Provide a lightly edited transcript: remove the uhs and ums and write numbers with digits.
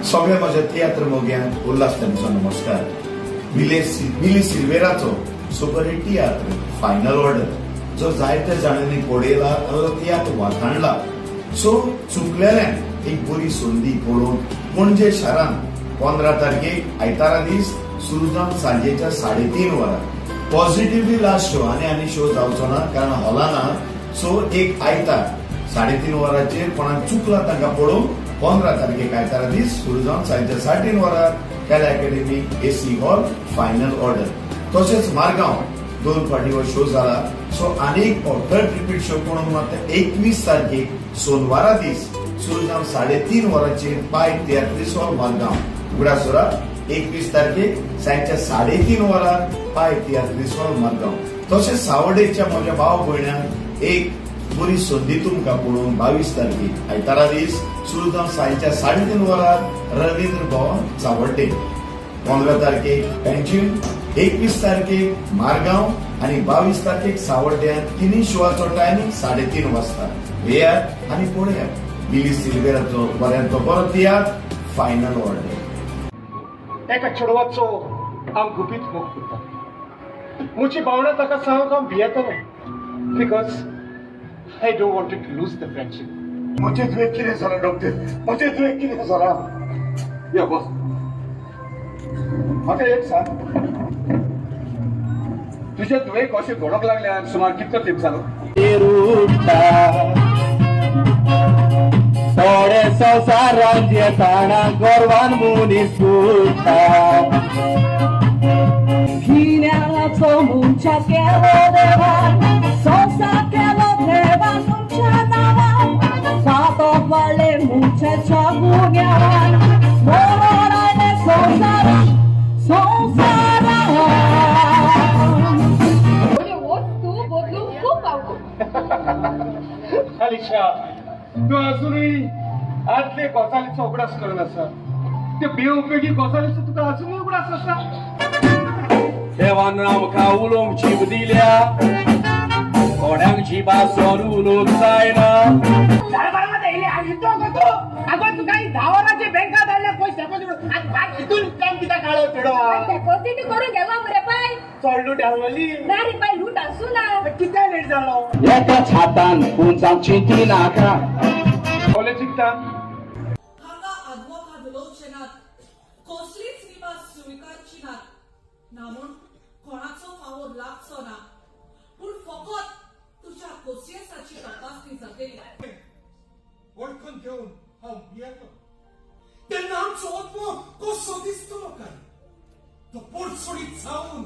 सगळ्या माझ्या तियात्र मोग्यांक उल्हासतांचो नमस्कार. मिली सिल्वेराचो सुपरहिट तियात्र फायनल ऑर्डर जो जायत्या जाणांनी पळयला तियात्र वाखाणला. सो चुकलेल्यांक एक बरी संदी पळोवन पणजे शारांत 15 तारखेक आयतारा दीस सुरू जावन सांजेच्या 3:30 वरां पॉझिटिव्हली लास्ट शो आनी शो जावचो ना कारण हॉलां ना. सो एक आयतार 3:30 वरांचेर कोणाक चुकला तांकां पळोवन 15 तारखेक आयतारा दीस सुरू जावन सांजेच्या 3:30 वरां कॅल academy AC hall final order. तशेंच मारगांव 2 फावटी हो शो जाला. सो आनीक थर्ड रिपीट शो पळोवंक मात 21 तारखेक सोनवारा दीस सुरू जावन 3:30 वरांचेर पाय तियात्रीस हॉल मारगांव उगडासोरा. 21 तारखेक सांजेच्या 3:30 वरां पाय तियात्रीस हॉल मारगांव. तशेंच सावड्डेच्या म्हज्या भाव भयणांक एक बरी संदी तुमकां पळोवन 22 तारखेक आयतारा दीस सुरू जावन सांजेच्या 3:30 वरां रवींद्र भवन सावड्डे. 15 तारखेक पेन्शन, 21 तारखेक मारगांव आनी 22 तारखेक सावड्ड्यांत तिनी शोआचो टायमींग 3:30 वाजता. येयात आनी पळयात मिली सिल्वेराचो बऱ्यांतलो बरो तियात्र फायनल ऑर्डर. एका चेडवाचो हांव गुपीत मोग करता. म्हजी भावना ताका सांगूंक हांव भियेतालो because I don't want to lose the friendship. म्हजें दुयें कितें जालां डॉक्टर? म्हजें दुयें कितें जालां? या बस म्हाका एक सांग, तुजें दुयें कशें घडोवंक लागलें? सुमार कितलो तेंप जालो? थोडे संवसारांत येताना गोरवान मनीस उरता. गिन्याचो मुंच्या केलो देवान, संवसार केलो देवान तुमच्या नांवान. सातोक वाडले मुंचेच्या गुन्यावान, मरण आयले संवसारान. वस्तू बदलूंक खूब आवडटा. अलिशा, तू अजूनही आदले गजालीचो उगडास करून आसा. ते बेउपेगी गजालीचो तुका अजूनही उगडास आसा. देवान आमकां उलोवंक जीव दिल्या, कोणाक जिबासोन उलोवंक जायना. डेपॉझिट करून गेला मरे पाय. चढ डावली ना रे पाय लूट आसू ना. कितें लेट जालो? एका छातान पुंजाक चिंती नाका. कॉलेजीक ता हांगा आदवोगाद उलोवचे नात, कसलीच निभास स्विकारची नात. ना म्हूण कोणाचो फावो लागचो ना, पूण फकत तुज्या खोशयेसाची तपासणी जातली. वळखून घेवन हांव भियेलो. तेन्ना आमचो आत्मो कसो दिसतलो काय? तो पोरसोडीत जावन